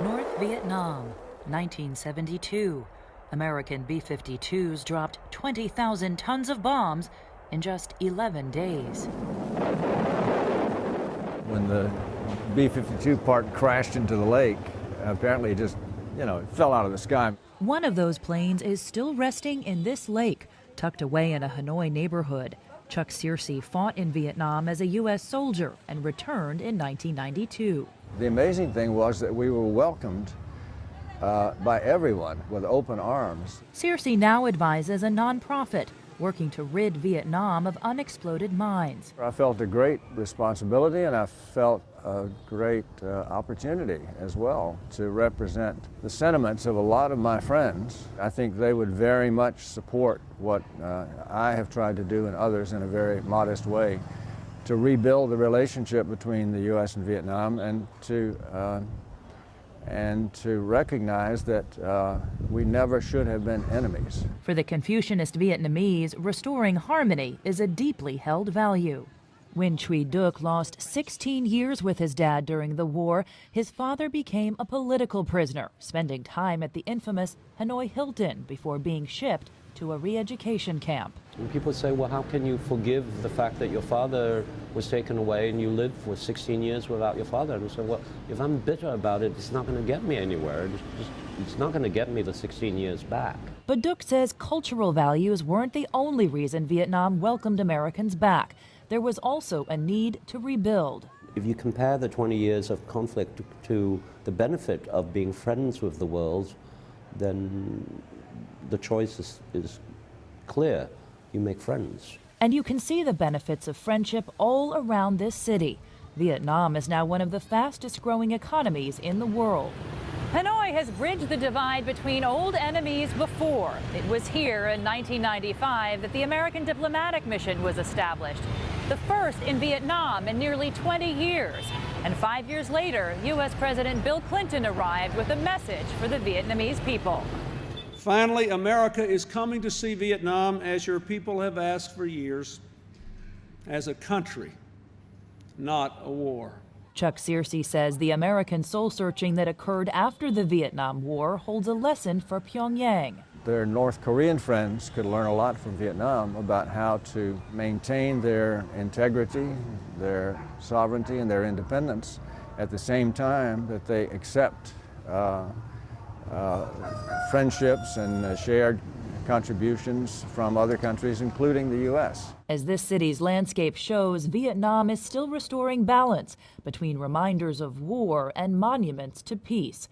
North Vietnam, 1972. American B-52s dropped 20,000 tons of bombs in just 11 days. When the B-52 part crashed into the lake, apparently it just, it fell out of the sky. One of those planes is still resting in this lake, tucked away in a Hanoi neighborhood. Chuck Searcy fought in Vietnam as a U.S. soldier and returned in 1992. The amazing thing was that we were welcomed by everyone with open arms. Searcy now advises a nonprofit working to rid Vietnam of unexploded mines. I felt a great responsibility, and I felt a great opportunity as well to represent the sentiments of a lot of my friends. I think they would very much support what I have tried to do and others in a very modest way to rebuild the relationship between the U.S. and Vietnam, and to recognize that we never should have been enemies. For the Confucianist Vietnamese, restoring harmony is a deeply held value. When Truy Duc lost 16 years with his dad during the war, his father became a political prisoner, spending time at the infamous Hanoi Hilton before being shipped to a re-education camp. And people say, well, how can you forgive the fact that your father was taken away and you lived for 16 years without your father? And I say, well, if I'm bitter about it, it's not going to get me anywhere. It's not going to get me the 16 years back. But Duc says cultural values weren't the only reason Vietnam welcomed Americans back. There was also a need to rebuild. If you compare the 20 years of conflict to the benefit of being friends with the world, then the choice is clear. You make friends. And you can see the benefits of friendship all around this city. Vietnam is now one of the fastest growing economies in the world. Hanoi has bridged the divide between old enemies before. It was here in 1995 that the American diplomatic mission was established, the first in Vietnam in nearly 20 years. And 5 years later, U.S. President Bill Clinton arrived with a message for the Vietnamese people. Finally, America is coming to see Vietnam, as your people have asked for years, as a country, not a war. Chuck Searcy says the American soul-searching that occurred after the Vietnam War holds a lesson for Pyongyang. Their North Korean friends could learn a lot from Vietnam about how to maintain their integrity, their sovereignty, and their independence at the same time that they accept friendships and shared contributions from other countries, including the U.S. As this city's landscape shows, Vietnam is still restoring balance between reminders of war and monuments to peace.